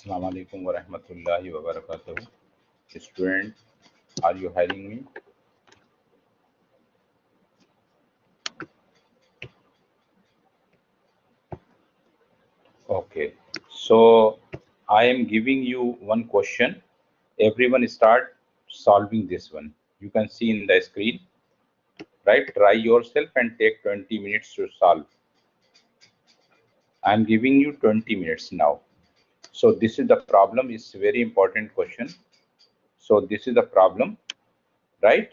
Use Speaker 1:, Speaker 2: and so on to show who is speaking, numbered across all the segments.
Speaker 1: Assalamu alaikum wa rahmatullahi wa barakatuh. Student, are you hearing me? Okay. So I am giving you one question. Everyone start solving this one. You can see in the screen, right? Try yourself and take 20 minutes to solve. I am giving you 20 minutes now. So this is the problem. It's a very important question. So this is the problem, right?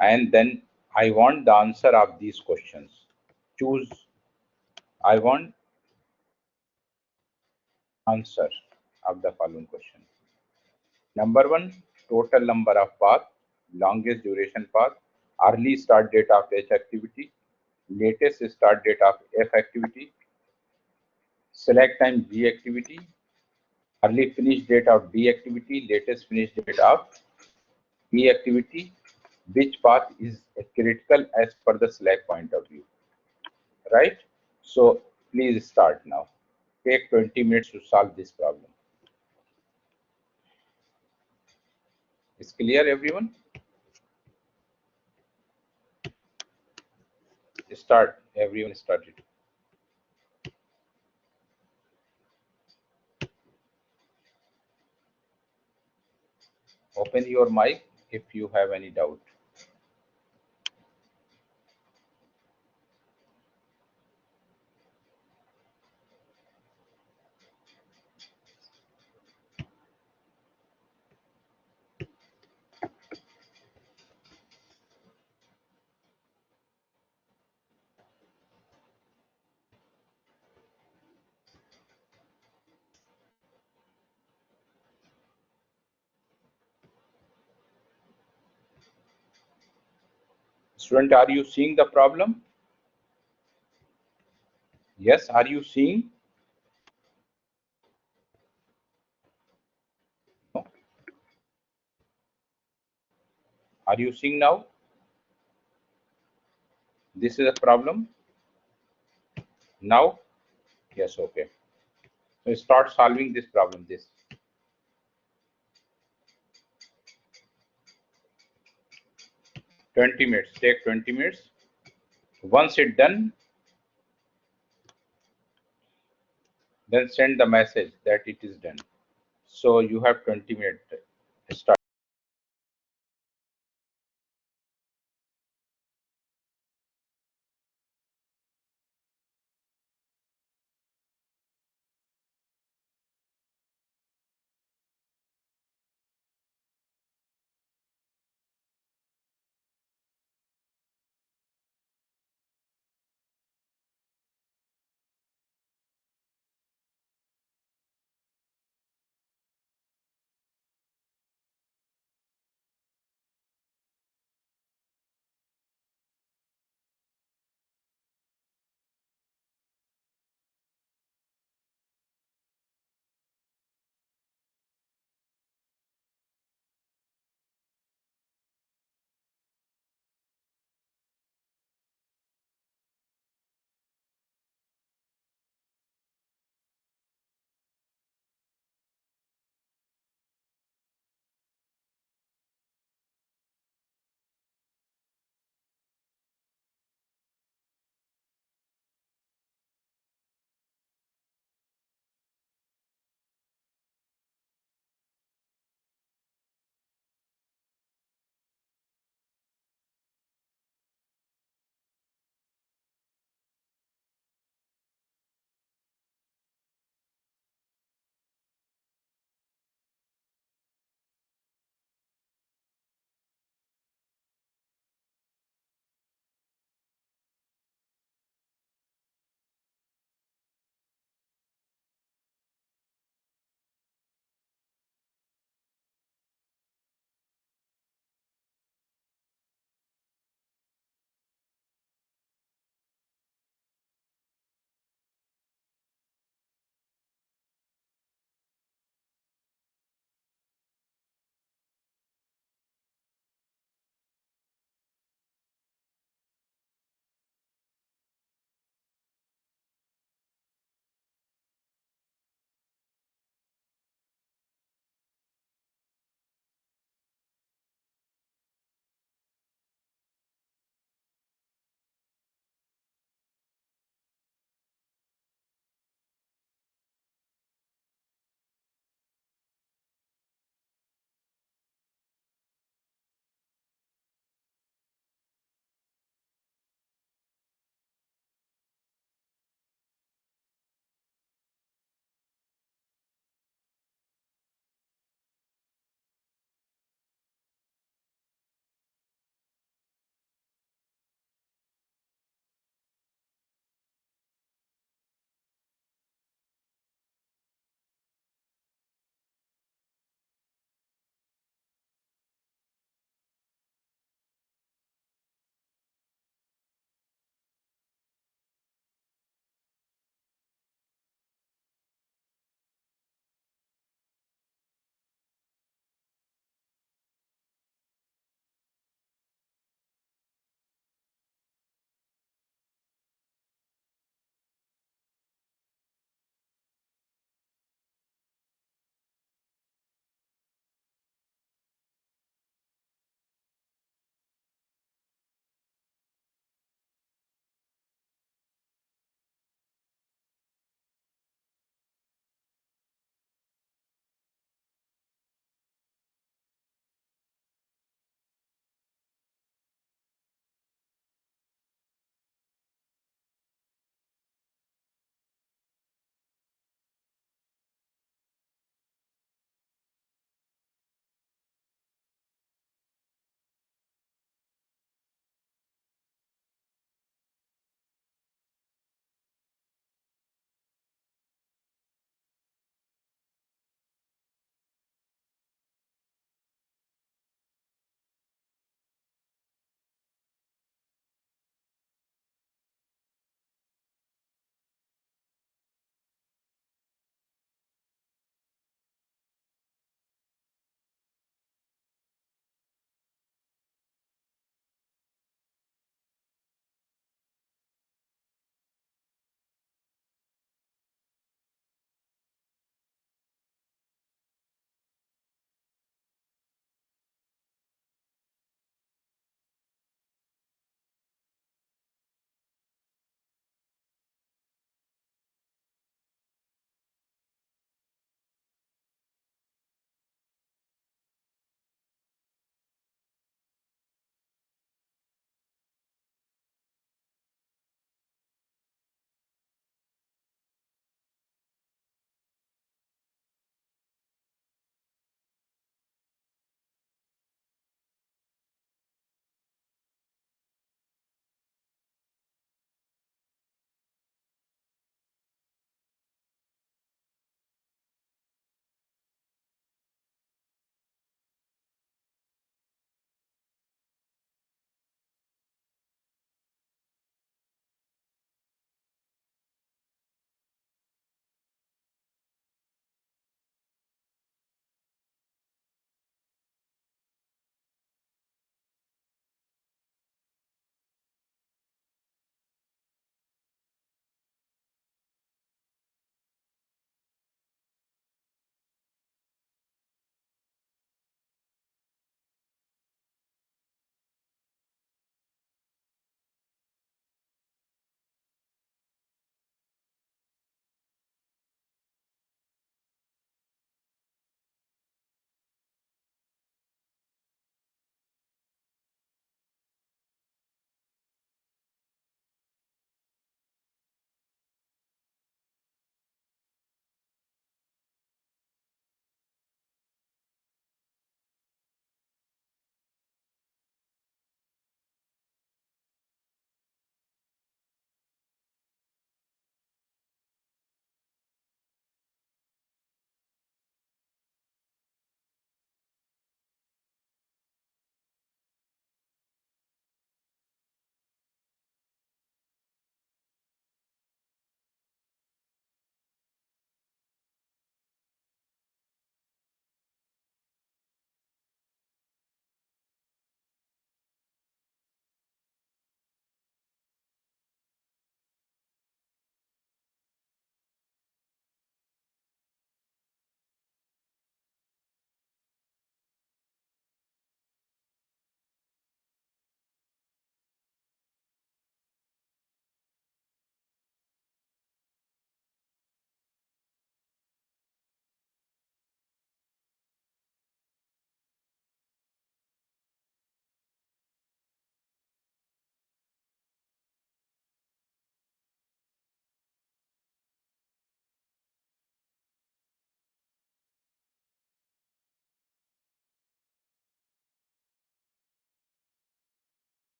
Speaker 1: And then I want the answer of these questions. Choose. I want answer of the following question. Number one, total number of path, longest duration path, early start date of H activity, latest start date of F activity, select time G activity, early finish date of D activity, latest finish date of E activity, which path is critical as per the Slack point of view, right? So please start now. Take 20 minutes to solve this problem. Is clear, everyone? Start. Everyone started. Open your mic if you have any doubt. Student, are you seeing the problem? Yes, are you seeing? No? Are you seeing now? This is a problem. Now? Yes, okay. So start solving this problem. This 20 minutes. Take 20 minutes. Once it's done, then send the message that it is done. So you have 20 minutes. Start.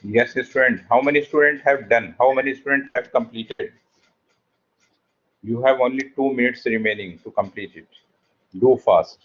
Speaker 1: Yes, student. How many students have done? How many students have completed? You have only 2 minutes remaining to complete it. Do fast.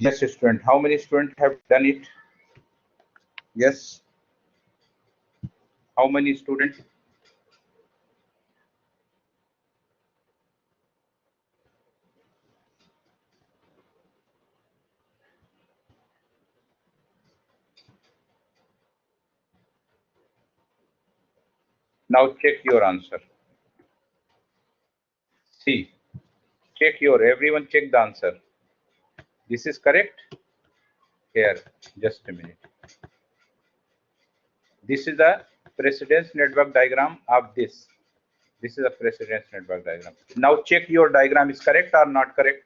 Speaker 1: Yes, student. How many students have done it? Yes. How many students? Now check your answer. See, check your, everyone check the answer. This is correct? Here, just a minute. This is the precedence network diagram of this. This is a precedence network diagram. Now check your diagram is correct or not correct.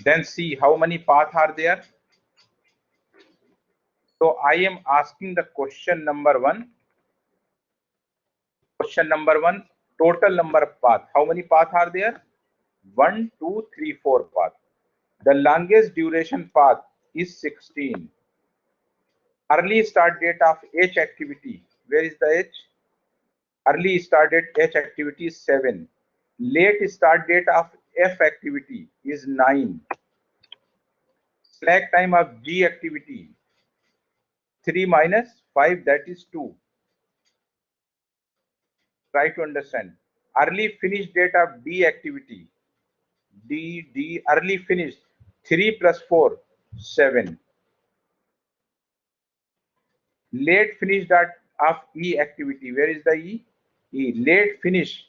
Speaker 1: Then see how many paths are there. So I am asking the question number one. Question number one, total number of paths. How many paths are there? 1, 2, 3, 4 paths. The longest duration path is 16. Early start date of H activity. Where is the H? Early start date H activity is 7. Late start date of F activity is 9. Slack time of G activity, 3 minus 5, that is 2. Try to understand. Early finish date of D activity, D early finish, 3 plus 4, 7. Late finish date of E activity, where is the E? E, late finish.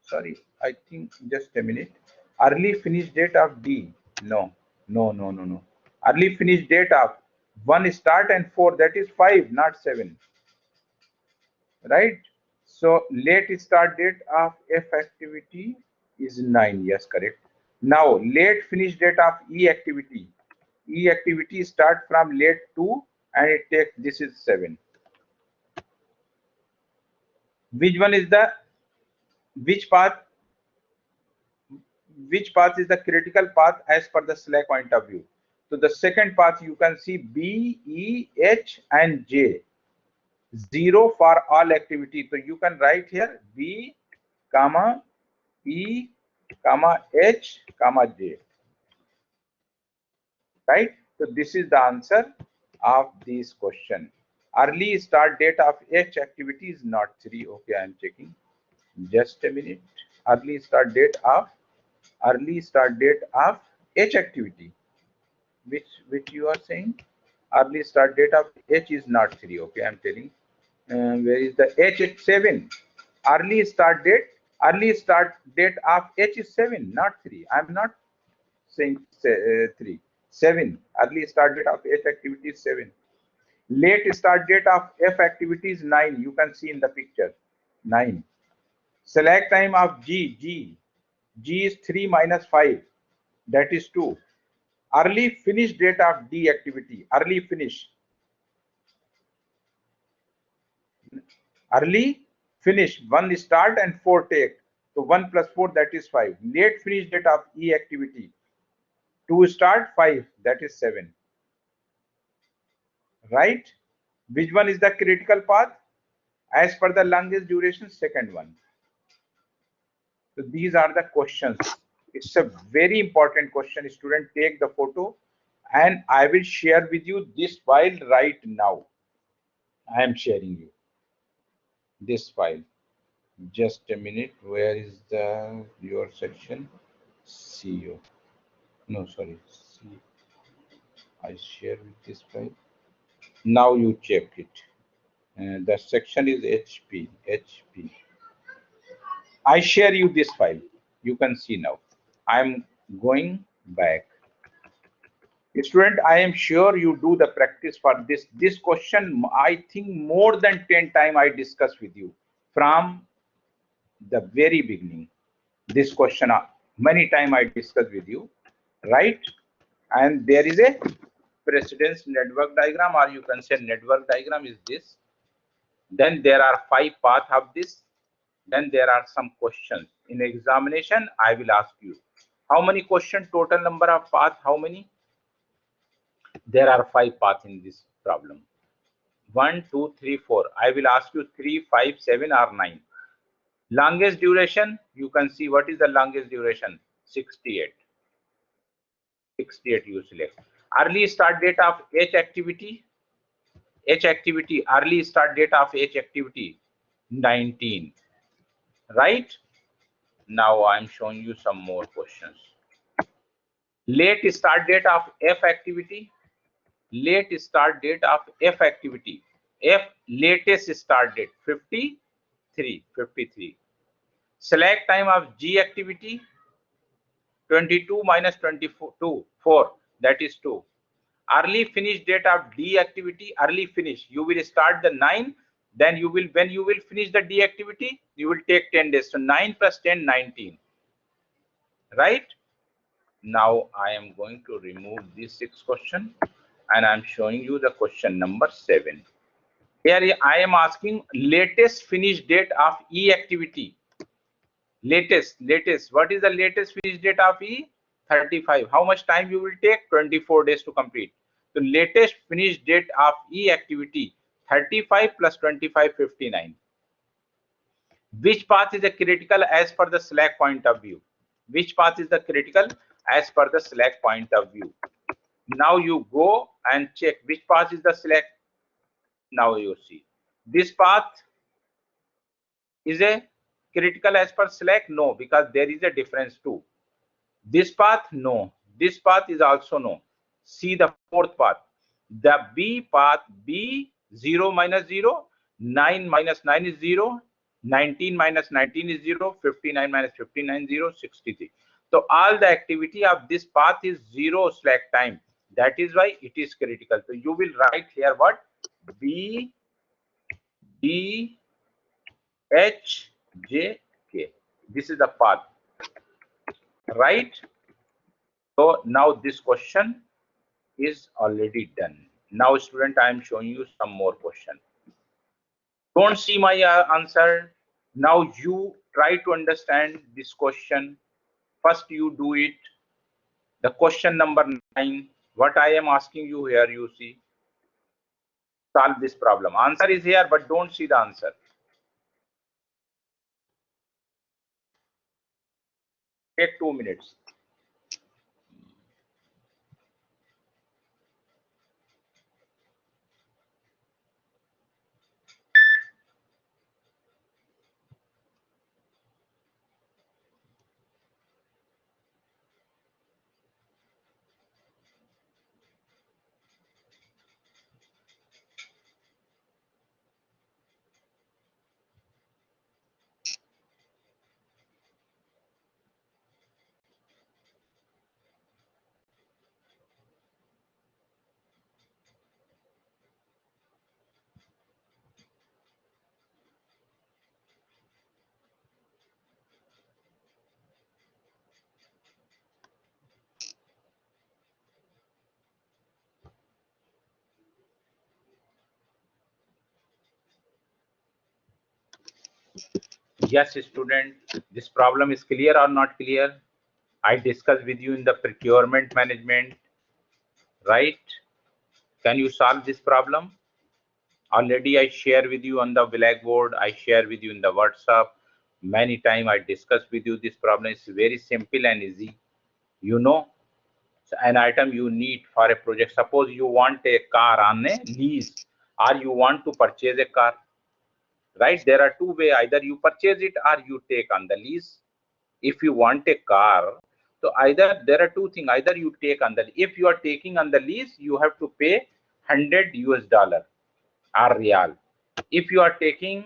Speaker 1: Sorry, I think just a minute. Early finish date of D. No. Early finish date of 1 start and 4, that is 5, not 7. Right? So late start date of F activity is 9. Yes, correct. Now late finish date of E activity. E activity start from late 2 and it takes, this is 7. Which one is the, which path is the critical path as per the Slack point of view? So the second path you can see B, E, H and J. 0 for all activity. So you can write here B, comma, E, comma, H, comma, J. Right? So this is the answer of this question. Early start date of H activity is not 3. Okay, I am checking. Just a minute. Early start date of H activity. Which you are saying? Early start date of H is not 3. Okay, I am telling. Where is the H? It's 7. Early start date of H is 7, not 3. I am not saying 3. 7. Early start date of H activity is 7. Late start date of F activity is 9. You can see in the picture. 9. Select time of G is 3 minus 5. That is 2. Early finish date of D activity. Early finish, finish, 1 start and 4 take. So 1 plus 4, that is 5. Late finish date of E activity, 2 start, 5, that is 7. Right? Which one is the critical path? As per the longest duration, second one. So these are the questions. It's a very important question. Student, take the photo and I will share with you this file right now. I am sharing you this file. Just a minute. Where is the your section? CEO. No, sorry. See, I share with this file. Now you check it. The section is HP. I share you this file. You can see now. I'm going back. Student, I am sure you do the practice for this. This question, I think more than 10 times I discussed with you from the very beginning. This question, many times I discussed with you, right? And there is a precedence network diagram, or you can say network diagram is this. Then there are 5 paths of this. Then there are some questions. In examination, I will ask you, how many questions, total number of paths, how many? There are 5 paths in this problem. 1, 2, 3, 4. I will ask you 3, 5, 7 or 9. Longest duration, you can see what is the longest duration? 68. 68 you select. Early start date of H activity, early start date of H activity, 19. Right? Now I am showing you some more questions. Late start date of F activity, F latest start date, 53. Select time of G activity, 22 minus 22, 4, that is 2. Early finish date of D activity, early finish, you will start the 9, then you will, when you will finish the D activity, you will take 10 days. So 9 plus 10, 19. Right? Now I am going to remove this 6 question and I am showing you the question number 7. Here I am asking latest finish date of E activity. Latest, what is the latest finish date of E? 35. How much time you will take? 24 days to complete. So latest finish date of E activity, 35 plus 25, 59. Which path is the critical as per the Slack point of view? Which path is the critical as per the slack point of view. Now you go and check which path is the slack. Now you see this path is a critical as per slack. No, because there is a difference too. This path, no. This path is also no. See the fourth path. The B path, B 0 minus 0, 9 minus 9 is 0, 19 minus 19 is 0, 59 minus 59 is 0, 63. So all the activity of this path is 0 slack time. That is why it is critical. So you will write here what? B, D, H, J, K. This is the path, right? So now this question is already done. Now student, I am showing you some more question. Don't see my answer. Now you try to understand this question. First you do it. The question number 9. What I am asking you here, you see. Solve this problem. Answer is here, but don't see the answer. Take 2 minutes. Yes, student, this problem is clear or not clear? I discussed with you in the procurement management, right? Can you solve this problem? Already I share with you on the blackboard, I share with you in the WhatsApp. Many time I discuss with you this problem. Is very simple and easy. You know, an item you need for a project. Suppose you want a car on a lease or you want to purchase a car, right? There are two ways, either you purchase it or you take on the lease. If you want a car, so either there are two things, either you take on the, if you are taking on the lease, you have to pay 100 US dollar or real. If you are taking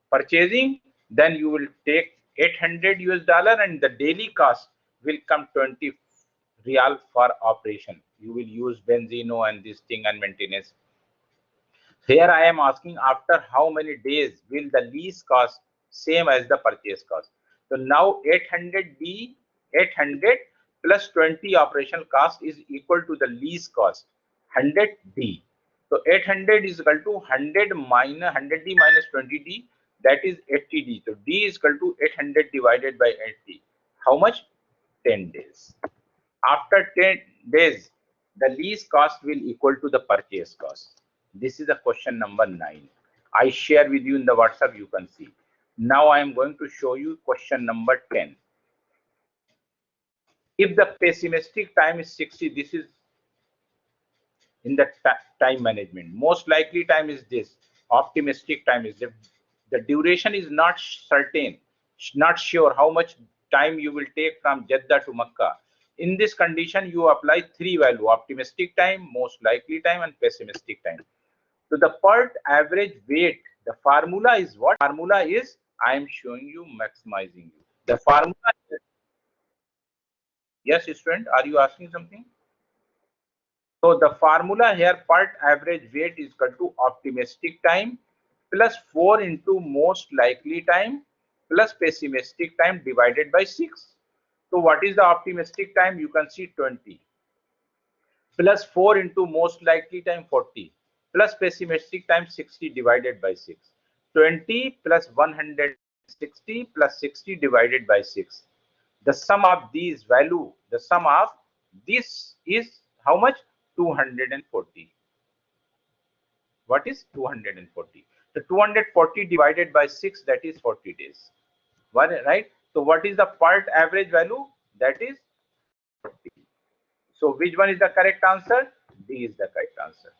Speaker 1: purchasing, then you will take 800 US dollar and the daily cost will come 20 real for operation. You will use benzino and this thing and maintenance. Here I am asking after how many days will the lease cost same as the purchase cost. So now 800B, 800 plus 20 operational cost is equal to the lease cost 100D. So 800 is equal to 100 minus 100D minus 20D, that is 80D. So D is equal to 800 divided by 80. How much? 10 days. After 10 days, the lease cost will equal to the purchase cost. This is the question number 9. I share with you in the WhatsApp, you can see. Now I am going to show you question number 10. If the pessimistic time is 60, this is in the time management. Most likely time is this. Optimistic time is the duration is not certain, not sure how much time you will take from Jeddah to Makkah. In this condition, you apply three value: optimistic time, most likely time, and pessimistic time. So the PERT average weight, the formula is what? Formula is, I am showing you, maximizing you. The formula is, yes, student, are you asking something? So the formula here, PERT average weight is equal to optimistic time plus 4 into most likely time plus pessimistic time divided by 6. So what is the optimistic time? You can see 20 plus 4 into most likely time 40 plus pessimistic time 60 divided by 6. 20 plus 160 plus 60 divided by 6. The sum of these value, the sum of this is how much? 240. What is 240? So 240 divided by 6, that is 40 days. Right? So what is the PERT average value? That is So which one is the correct answer? D is the correct answer.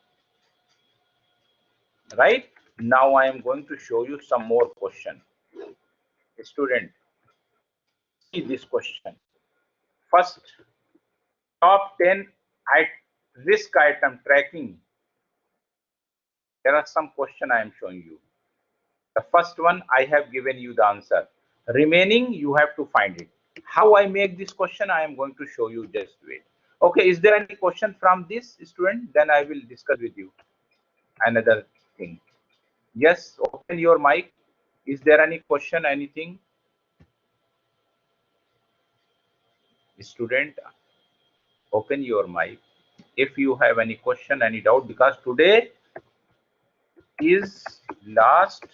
Speaker 1: Right? Now I am going to show you some more question. Student, see this question. First, top 10 at risk item tracking. There are some question I am showing you. The first one I have given you the answer. Remaining you have to find it. How I make this question I am going to show you, just wait. Okay, is there any question from this student? Then I will discuss with you another thing. Yes, open your mic. Is there any question, anything? Student, open your mic if you have any question, any doubt, because today is last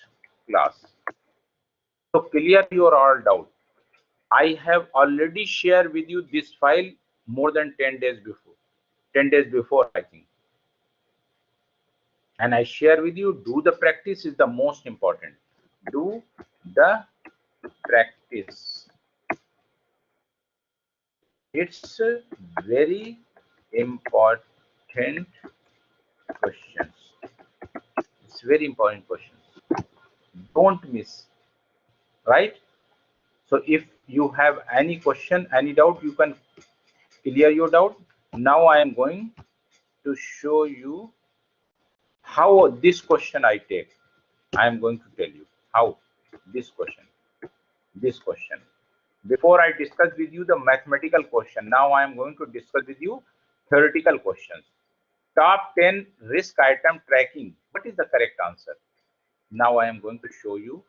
Speaker 1: class. So clear your all doubt. I have already shared with you this file more than 10 days before. 10 days before, I think. And I share with you, do the practice is the most important. Do the practice. It's a very important questions. It's very important questions. Don't miss, right? So if you have any question, any doubt, you can clear your doubt. Now I am going to show you how this question I take. I am going to tell you how this question. Before I discuss with you the mathematical question, now I am going to discuss with you theoretical questions. Top 10 risk item tracking. What is the correct answer? Now I am going to show you.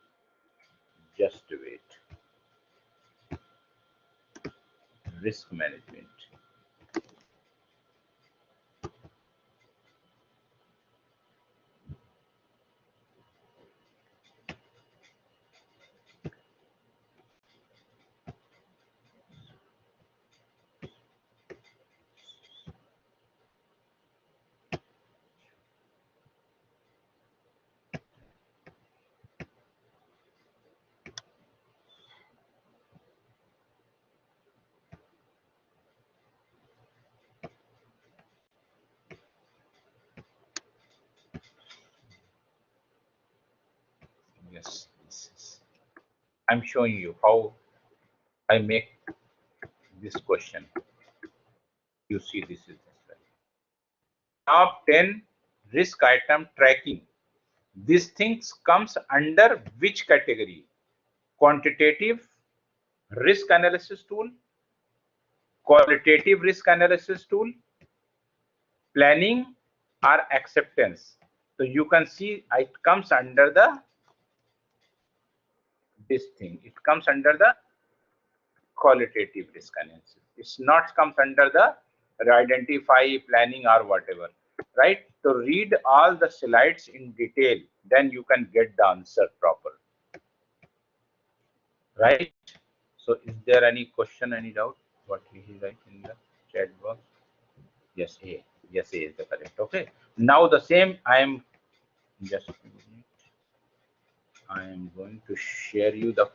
Speaker 1: Just wait. Risk management. Yes, I'm showing you how I make this question. You see, this is the top 10 risk item tracking. These things comes under which category? Quantitative risk analysis tool, qualitative risk analysis tool, planning, or acceptance. So you can see it comes under the this thing. It comes under the qualitative risk analysis. It's not comes under the identify, planning, or whatever. Right? So read all the slides in detail, then you can get the answer proper. Right? So is there any question, any doubt? What he write in the chat box? Yes, A. Yes, A is the correct. Okay. Now the same I am just I am going to share you the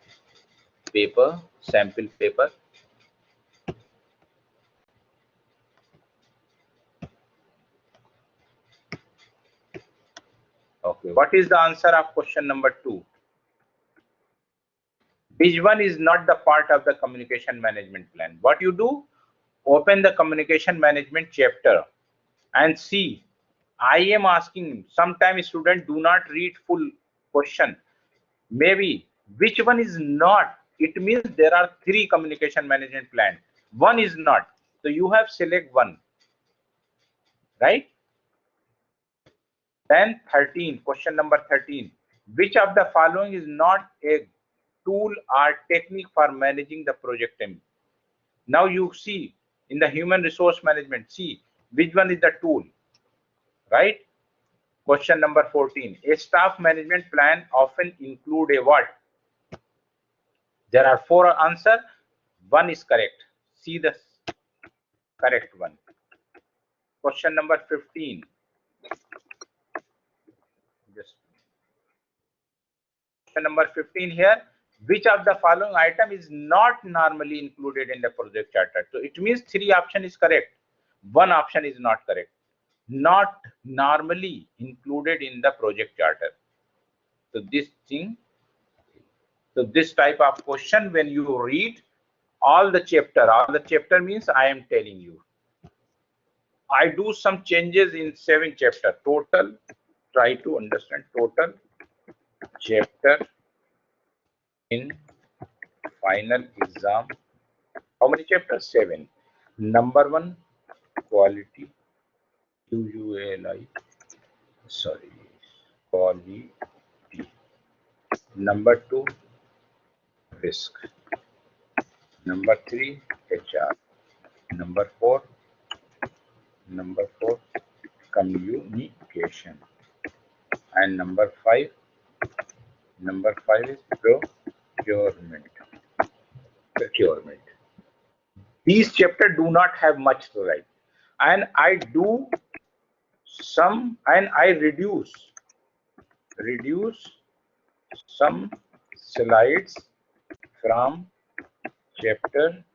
Speaker 1: paper, sample paper. Okay. What is the answer of question number 2? Which one is not the part of the communication management plan? What you do? Open the communication management chapter and see. I am asking, sometimes students do not read full question. Maybe which one is not? It means there are 3 communication management plan. One is not. So you have select one. Right? Then 13, question number 13. Which of the following is not a tool or technique for managing the project team? Now you see in the human resource management, see which one is the tool, right? Question number 14. A staff management plan often include a what? There are 4 answers. One is correct. See the correct one. Question number 15. Just question number 15 here. Which of the following item is not normally included in the project charter? So it means 3 option is correct. 1 option is not correct. Not normally included in the project charter. So this thing, so this type of question, when you read all the chapter means I am telling you. I do some changes in 7 chapter total. Try to understand total chapter in final exam. How many chapters? 7. Number 1, quality. QUALI. Sorry, quality. Number 2, risk. Number 3, HR. Number 4, communication. And number 5 is procurement. These chapters do not have much to write, and I do some, and I reduce some slides from chapter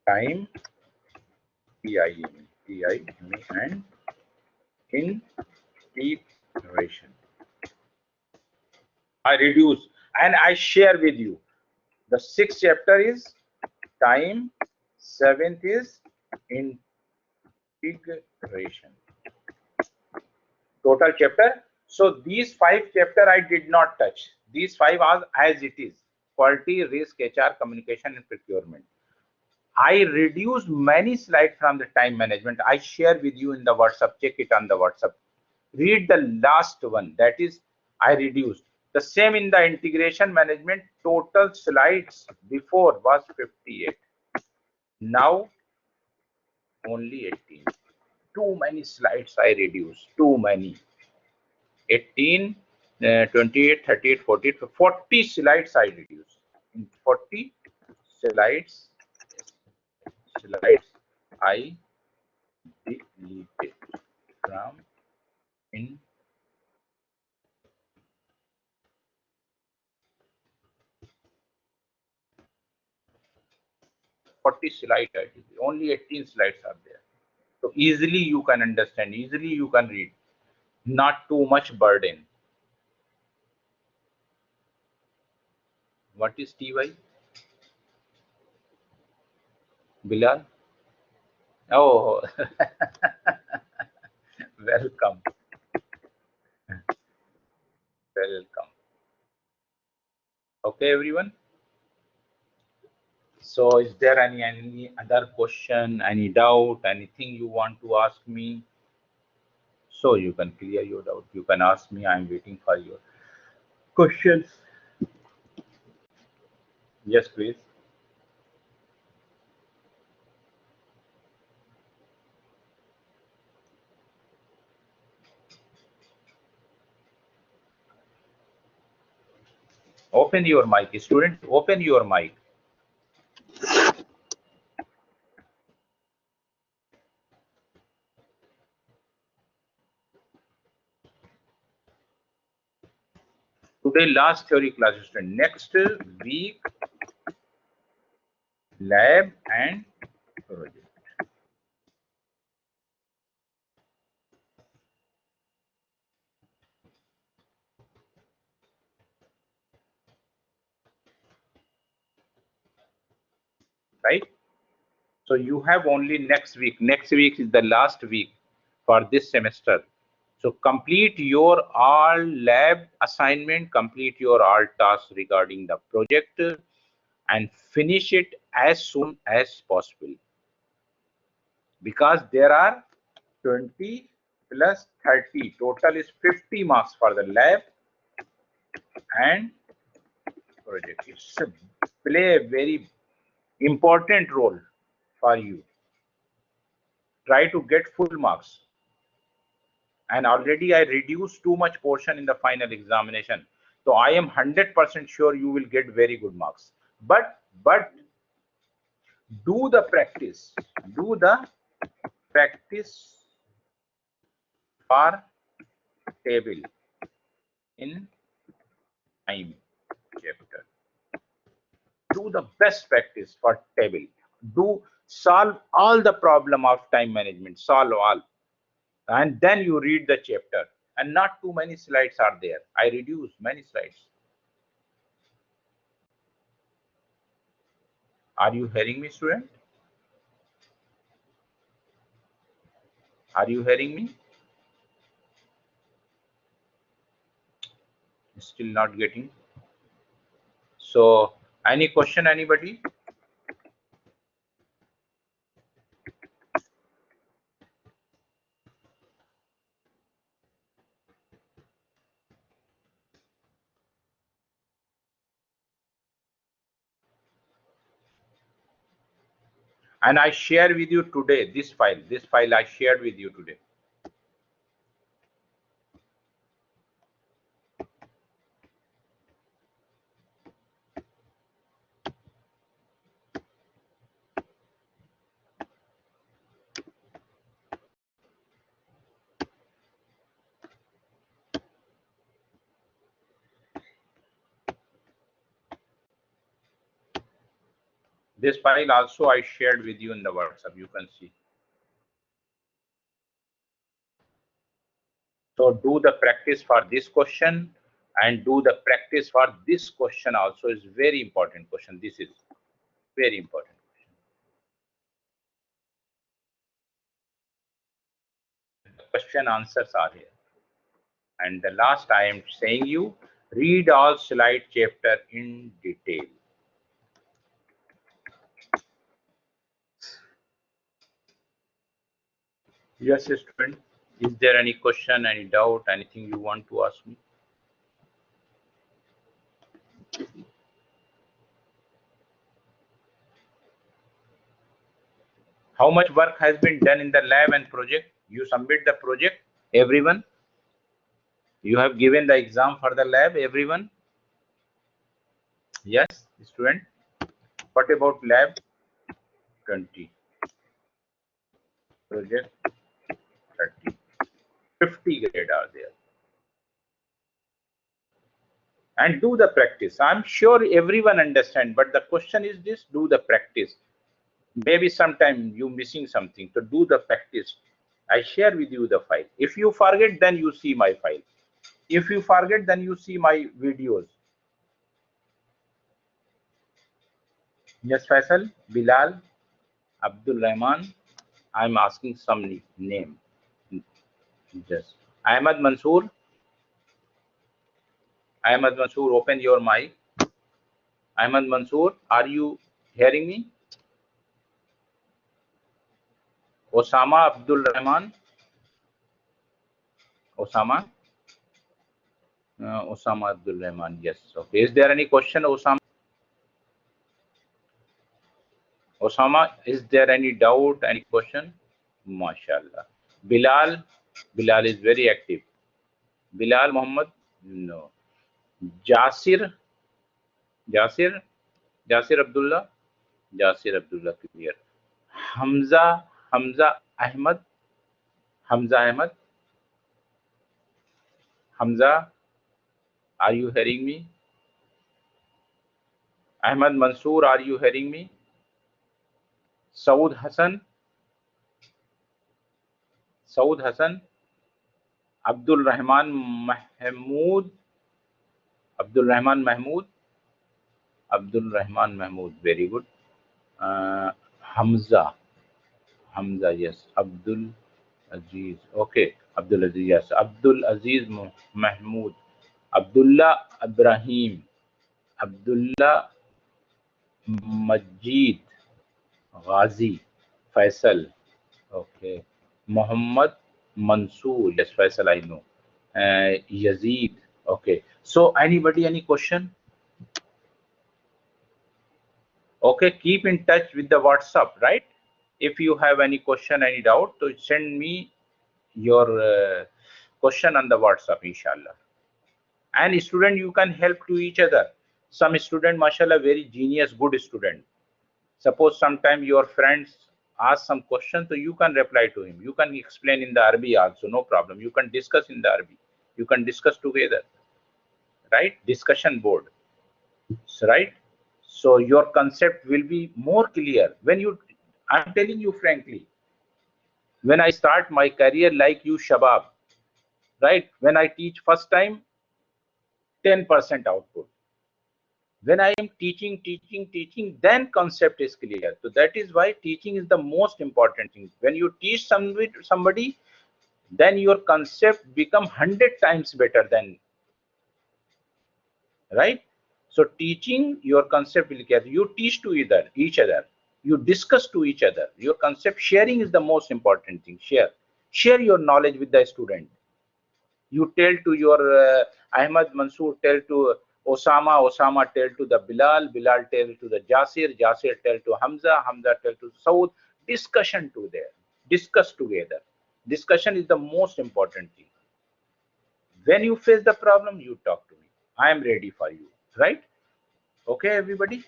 Speaker 1: time, TIME and integration. I reduce and I share with you. The 6th chapter is time, 7th is integration. Total chapter. So these 5 chapter I did not touch. These 5 are as it is: quality, risk, HR, communication, and procurement. I reduced many slides from the time management. I share with you in the WhatsApp. Check it on the WhatsApp. Read the last one. That is, I reduced. The same in the integration management. Total slides before was 58. Now only 18. Too many slides I reduced. Too many. 18, 28, 38, 40, 40 slides I reduced. In 40 slides I deleted from in 40 slides I did. Only 18 slides are there. So easily you can understand, easily you can read. Not too much burden. What is TY? Bilal? Oh, welcome. Welcome. Okay, everyone. So is there any other question, any doubt, anything you want to ask me? So you can clear your doubt. You can ask me. I'm waiting for your questions. Yes, please. Open your mic. Students, open your mic. Today, last theory class, student. Next week, lab and project. Right? So you have only next week. Next week is the last week for this semester. So complete your all lab assignment, complete your all tasks regarding the project, and finish it as soon as possible. Because there are 20 plus 30. Total is 50 marks for the lab and project. It's play a very important role for you. Try to get full marks. And already I reduced too much portion in the final examination. So I am 100% sure you will get very good marks. But do the practice. Do the practice for table in time chapter. Do the best practice for table. Do solve all the problem of time management. Solve all, and then you read the chapter. And not too many slides are there. I reduce many slides. Are you hearing me, student? Are you hearing me? Still not getting. So, any question, anybody? And I share with you today this file. This file I shared with you today. This file also I shared with you in the WhatsApp. You can see. So do the practice for this question and do the practice for this question also is very important question. This is very important question. The question answers are here. And the last I am saying you, read all slide chapter in detail. Yes, student. Is there any question, any doubt, anything you want to ask me? How much work has been done in the lab and project? You submit the project, everyone? You have given the exam for the lab, everyone? Yes, student. What about lab? 20. Project 30. 50 grade are there. And do the practice. I'm sure everyone understand, but the question is this, do the practice. Maybe sometime you missing something, so do the practice. I share with you the file. If you forget, then you see my file. If you forget, then you see my videos. Yes, Faisal, Bilal, Abdul Rahman. I'm asking some name. Yes. Ahmad Mansoor. Ahmad Mansoor, open your mic. Ahmad Mansoor, are you hearing me? Osama Abdul Rahman. Osama. Osama Abdul Rahman. Yes. Okay. Is there any question, Osama? Osama, is there any doubt, any question? MashaAllah. Bilal. Bilal is very active. Bilal Muhammad? No. Jasir. Jasir. Jasir Abdullah. Jasir Abdullah clear. Hamza. Hamza Ahmad. Hamza Ahmad. Hamza, are you hearing me? Ahmad Mansoor, are you hearing me? Saud Hassan. Saud Hassan. Abdul Rahman Mahmood. Abdul Rahman Mahmood. Abdul Rahman Mahmood, very good. Hamza. Hamza, yes. Abdul Aziz. Okay. Abdul Aziz, yes. Abdul Aziz Mahmood. Abdullah Ibrahim. Abdullah Majid. Ghazi. Faisal. Okay. Muhammad Mansoor. Yes, Faisal, I know. Yazid. Okay. So, anybody, any question? Okay, keep in touch with the WhatsApp, right? If you have any question, any doubt, so send me your question on the WhatsApp, inshallah. And student, you can help to each other. Some student, mashallah, very genius, good student. Suppose sometime your friends ask some question, so you can reply to him. You can explain in the Arabic also, no problem. You can discuss in the Arabic. You can discuss together, right? Discussion board. So, right? So your concept will be more clear when you, I'm telling you frankly, when I start my career like you, Shabab, right? When I teach first time, 10% output. When I am teaching, then concept is clear. So that is why teaching is the most important thing. When you teach somebody, then your concept become 100 times better than, right? So teaching, your concept will get, you teach to each other, you discuss to each other. Your concept sharing is the most important thing. Share your knowledge with the student. You tell to your Ahmad, Mansoor tell to Osama tell to the Bilal tell to the Jasir tell to Hamza tell to Saud. Discussion to there, discuss together. Discussion is the most important thing. When you face the problem, you talk to me, I am ready for you, right? Okay, everybody.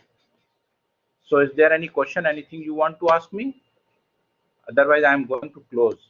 Speaker 1: So is there any question, anything you want to ask me? Otherwise, I am going to close.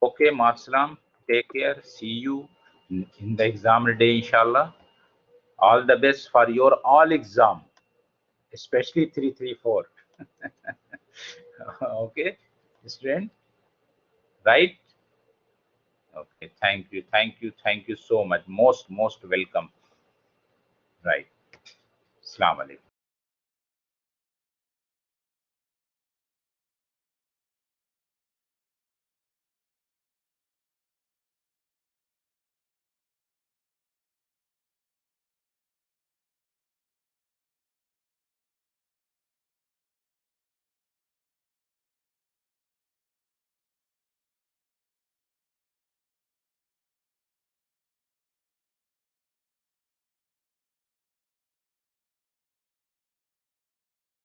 Speaker 1: Okay, Maaslam, take care. See you in the exam day, inshallah. All the best for your all exam, especially 334. Okay, student, right? Okay, thank you so much. Most welcome. Right. Assalamu alaikum.